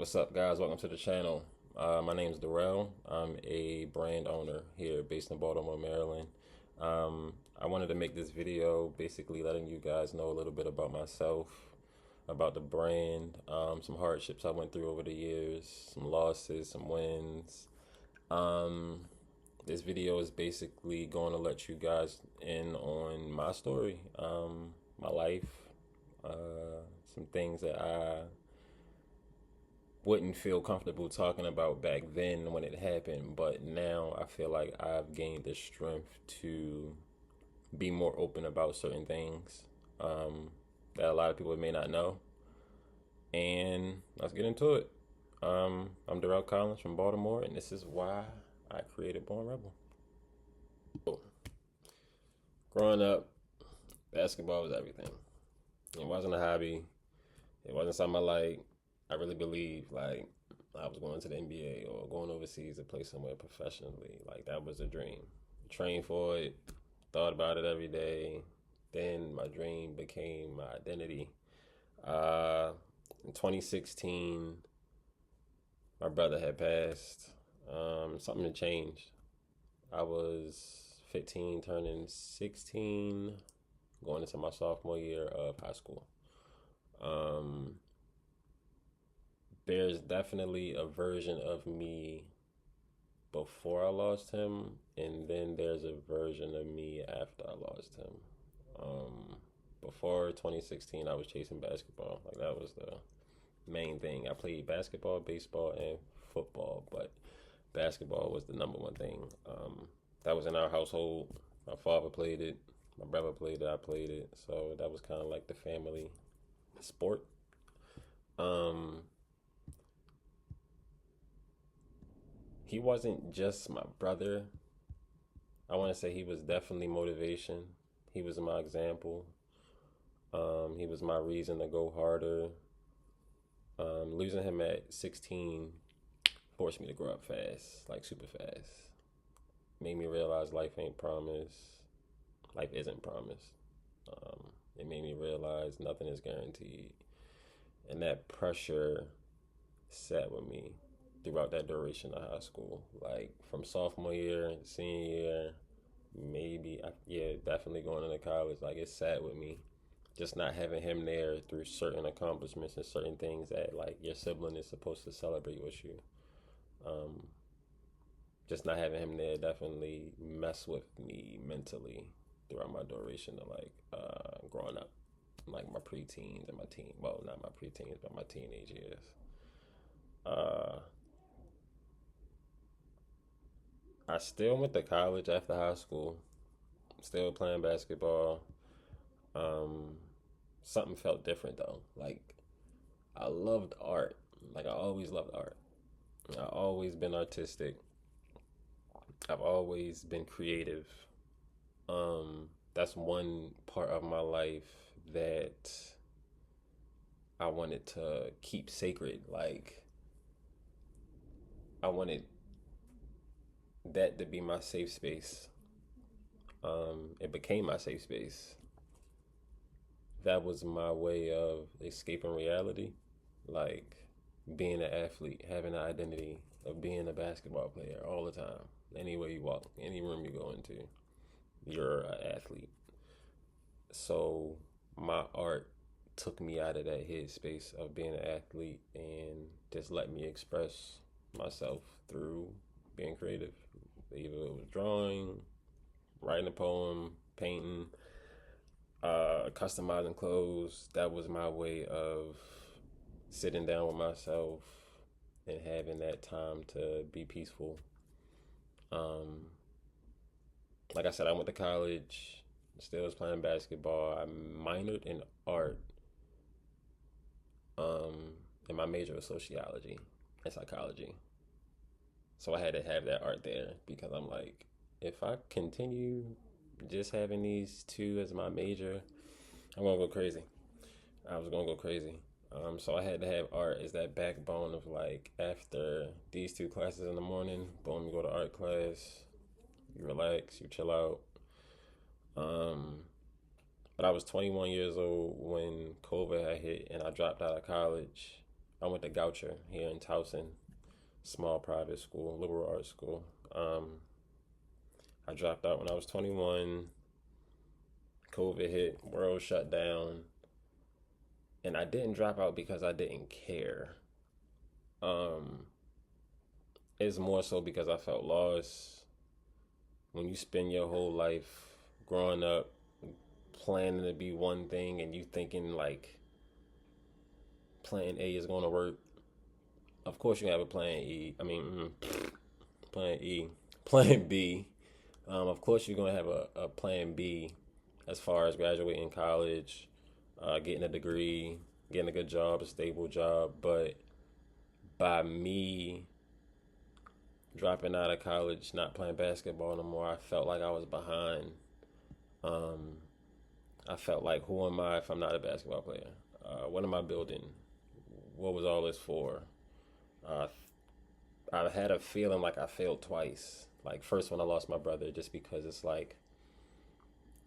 What's up, guys? Welcome to the channel. My name is Darrell. I'm a brand owner here based in Baltimore, Maryland. I wanted to make this video basically letting you guys know a little bit about myself, about the brand, some hardships I went through over the years, some losses, some wins. Um, this video is basically going to let you guys in on my story, my life, some things that I wouldn't feel comfortable talking about back then when it happened, but now I feel like I've gained the strength to be more open about certain things that a lot of people may not know. And let's get into it. I'm Darrell Collins from Baltimore, and this is why I created Born Rebel. Growing up, basketball was everything. It wasn't a hobby. It wasn't something I liked. I really believed like I was going to the NBA or going overseas to play somewhere professionally. Like that was a dream. Trained for it, thought about it every day. Then my dream became my identity. In 2016, my brother had passed. Something had changed. I was 15, turning 16, going into my sophomore year of high school. There's definitely a version of me before I lost him, and then there's a version of me after I lost him. Before 2016, I was chasing basketball. Like that was the main thing. I played basketball, baseball, and football, but basketball was the number one thing. That was in our household. My father played it, my brother played it, I played it. So that was kind of like the family sport. He wasn't just my brother. I want to say he was definitely motivation. He was my example. He was my reason to go harder. Losing him at 16 forced me to grow up fast, like super fast. Made me realize life ain't promised. Life isn't promised. It made me realize nothing is guaranteed. And that pressure sat with me throughout that duration of high school. Like from sophomore year, senior year, maybe, yeah, definitely going into college. Like it sat with me. Just not having him there through certain accomplishments and certain things that like your sibling is supposed to celebrate with you. Um, just not having him there definitely messed with me mentally throughout my duration of like growing up, like my preteens and my teen. Well, not my preteens, but my teenage years. Uh, I still went to college after high school. Still playing basketball. Um, Something felt different though. Like I loved art. Like I always loved art. I've always been artistic. I've always been creative. That's one part of my life that I wanted to keep sacred. Like I wanted that to be my safe space. It became my safe space. That was my way of escaping reality. Like being an athlete, having an identity of being a basketball player all the time. Anywhere you walk, any room you go into, you're an athlete. So my art took me out of that headspace of being an athlete and just let me express myself through being creative. Either it was drawing, writing a poem, painting, customizing clothes. That was my way of sitting down with myself and having that time to be peaceful. Um, like I said, I went to college, still was playing basketball. I minored in art, um, and my major was sociology and psychology. So I had to have that art there because I'm like, if I continue just having these two as my major, I'm gonna go crazy. I was gonna go crazy. So I had to have art as that backbone of like after these two classes in the morning, boom, you go to art class, you relax, you chill out. Um, but I was 21 years old when COVID had hit and I dropped out of college. I went to Goucher here in Towson, small private school, liberal arts school. Um, I dropped out when I was 21. COVID hit, world shut down, and I didn't drop out because I didn't care. Um, it's more so because I felt lost. When you spend your whole life growing up planning to be one thing and you thinking like plan A is going to work, of course you have a plan E. Plan E, plan B. Of course you're going to have a plan B as far as graduating college, getting a degree, getting a good job, a stable job. But by me dropping out of college, not playing basketball no more, I felt like I was behind. Um, I felt like, who am I if I'm not a basketball player? What am I building? What was all this for? Uh, I had a feeling like I failed twice. Like, first when I lost my brother, just because it's like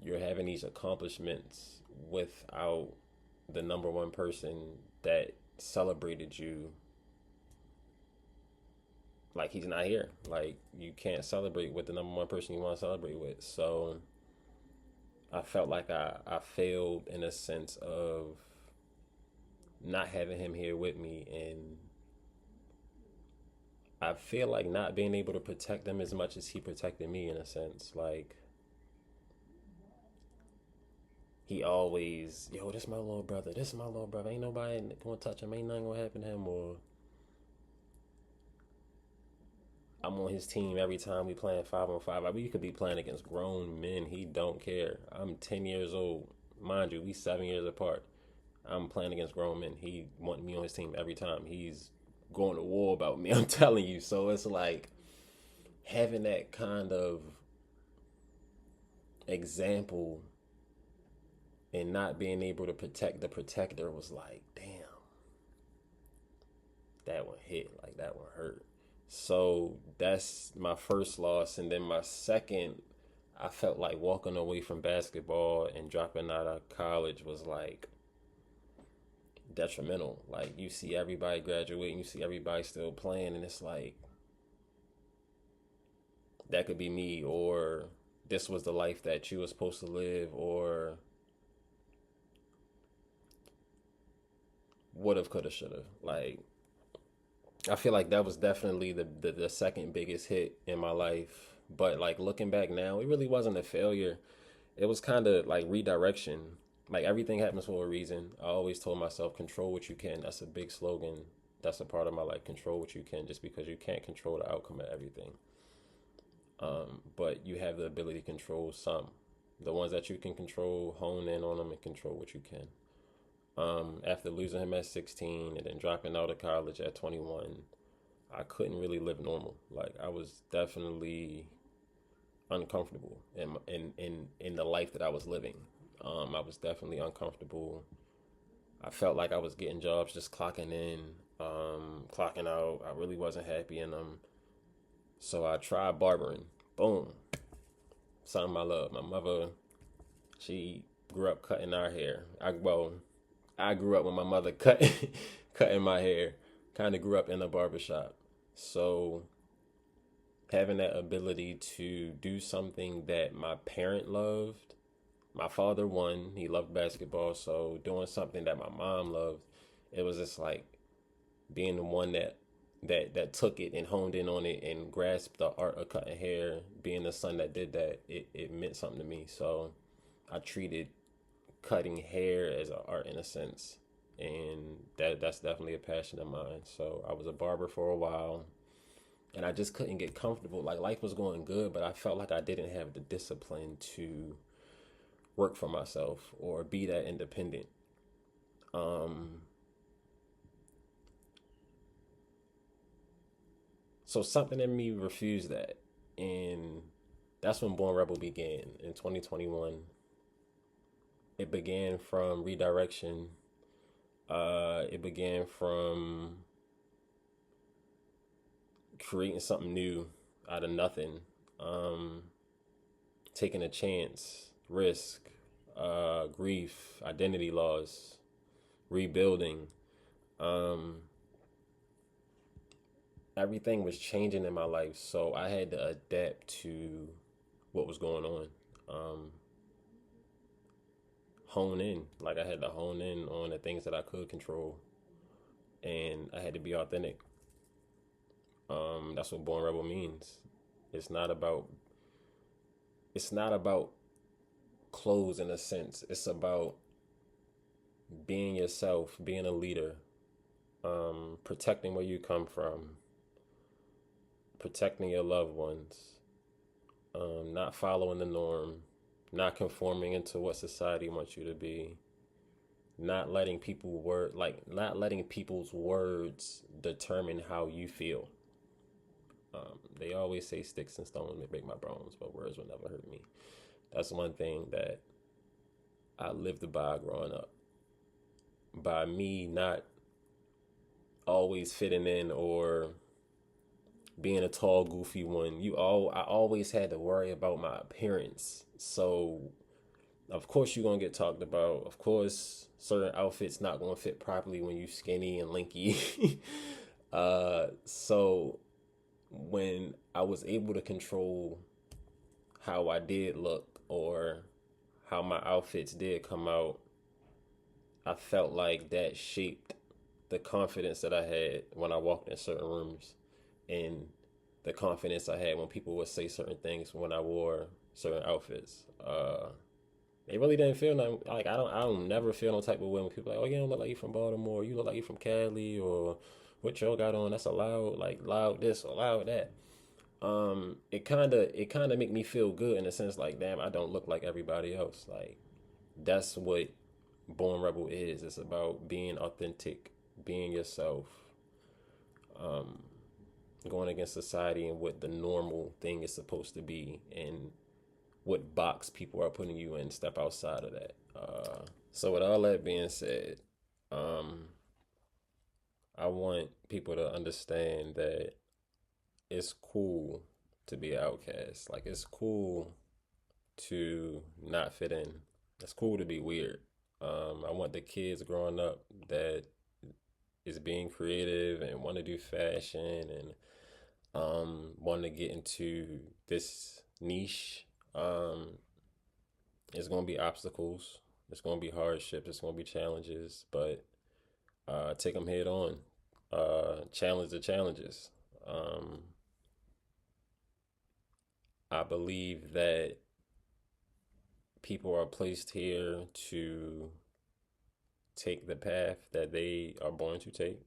you're having these accomplishments without the number one person that celebrated you. Like, he's not here. Like, you can't celebrate with the number one person you want to celebrate with. So I felt like I failed in a sense of not having him here with me. And I feel like not being able to protect him as much as he protected me, in a sense. Like, he always, yo, this my little brother. This is my little brother. Ain't nobody gonna touch him. Ain't nothing gonna happen to him. Or I'm on his team every time we playing 5-on-5. Like, we could be playing against grown men. He don't care. I'm 10 years old. Mind you, we 7 years apart. I'm playing against grown men. He wanted me on his team every time. He's going to war about me. I'm telling you. So it's like having that kind of example and not being able to protect the protector was like, damn, that one hit. Like, that one hurt. So that's my first loss. And then my second, I felt like walking away from basketball and dropping out of college was like detrimental. Like, you see everybody graduating, you see everybody still playing, and it's like that could be me, or this was the life that you were supposed to live, or would have, could have, should have. Like, I feel like that was definitely the second biggest hit in my life. But like looking back now, it really wasn't a failure. It was kind of like redirection. Like, everything happens for a reason. I always told myself, control what you can. That's a big slogan. That's a part of my life. Control what you can, just because you can't control the outcome of everything. But you have the ability to control some. The ones that you can control, hone in on them and control what you can. After losing him at 16 and then dropping out of college at 21, I couldn't really live normal. Like, I was definitely uncomfortable in the life that I was living. I was definitely uncomfortable. I felt like I was getting jobs just clocking in, clocking out. I really wasn't happy in them. So I tried barbering. Boom. Something I love. My mother, she grew up cutting our hair. I grew up with my mother cutting my hair. Kind of grew up in a barbershop. So having that ability to do something that my parent loved, my father won, he loved basketball. So doing something that my mom loved, it was just like being the one that took it and honed in on it and grasped the art of cutting hair. Being the son that did that, it meant something to me. So I treated cutting hair as an art, in a sense, and that's definitely a passion of mine. So I was a barber for a while, and I just couldn't get comfortable. Like, life was going good, but I felt like I didn't have the discipline to work for myself or be that independent. um so something in me refused that, and that's when Born Rebel began in 2021. It began from redirection. It began from creating something new out of nothing. Um, Taking a chance, risk, grief, identity loss, rebuilding. Um, everything was changing in my life, so I had to adapt to what was going on. Um, Hone in, like I had to hone in on the things that I could control, and I had to be authentic. That's what Born Rebel means. It's not about it's not about clothes in a sense. It's about being yourself, being a leader, protecting where you come from, protecting your loved ones, not following the norm, not conforming into what society wants you to be, not letting people's words determine how you feel. They always say sticks and stones may break my bones, but words will never hurt me. That's one thing that I lived by growing up. By me not always fitting in or being a tall, goofy one, I always had to worry about my appearance. So of course you're gonna get talked about. Of course, certain outfits not gonna fit properly when you skinny and lanky. So when I was able to control how I did look or how my outfits did come out, I felt like that shaped the confidence that I had when I walked in certain rooms, and the confidence I had when people would say certain things when I wore certain outfits. They really didn't feel like I don't never feel no type of way when people are like, oh, you don't look like you from Baltimore, you look like you from Cali, or what y'all got on, that's a loud this or loud that. It kinda make me feel good in a sense, like, damn, I don't look like everybody else. Like, that's what Born Rebel is. It's about being authentic, being yourself, um, going against society and what the normal thing is supposed to be, and what box people are putting you in. Step outside of that. So with all that being said, um, I want people to understand that it's cool to be an outcast. Like, it's cool to not fit in. It's cool to be weird. I want the kids growing up that is being creative and want to do fashion and want to get into this niche. It's going to be obstacles. It's going to be hardships. It's going to be challenges, but take them head on. Challenge the challenges. I believe that people are placed here to take the path that they are born to take,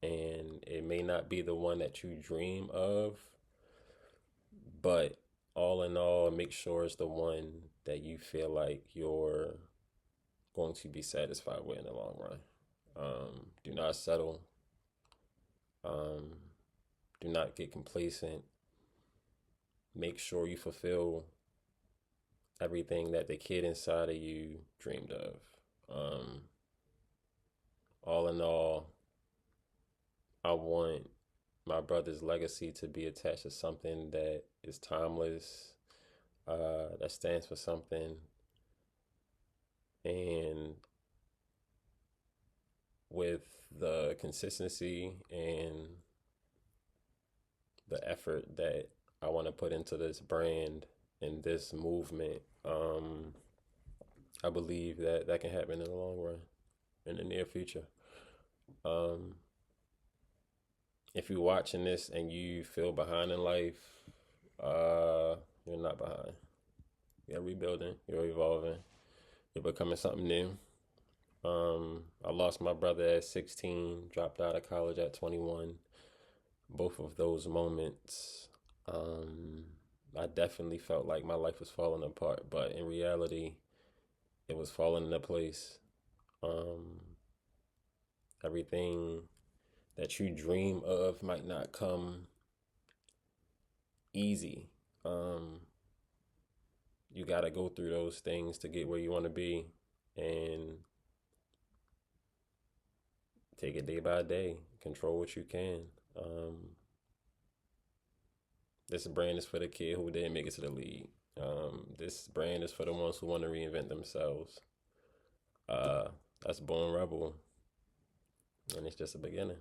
and it may not be the one that you dream of, but all in all, make sure it's the one that you feel like you're going to be satisfied with in the long run. Do not settle. Um, do not get complacent. Make sure you fulfill everything that the kid inside of you dreamed of. All in all, I want my brother's legacy to be attached to something that is timeless, that stands for something, and with the consistency and the effort that I want to put into this brand and this movement, I believe that that can happen in the long run, in the near future. Um, if you're watching this and you feel behind in life, you're not behind. You're rebuilding, you're evolving, you're becoming something new. I lost my brother at 16, dropped out of college at 21. Both of those moments, I definitely felt like my life was falling apart, but in reality, it was falling into place. Um, Everything that you dream of might not come easy. You got to go through those things to get where you want to be, and take it day by day. Control what you can. This brand is for the kid who didn't make it to the league. This brand is for the ones who want to reinvent themselves. That's Born Rebel, and it's just a beginning.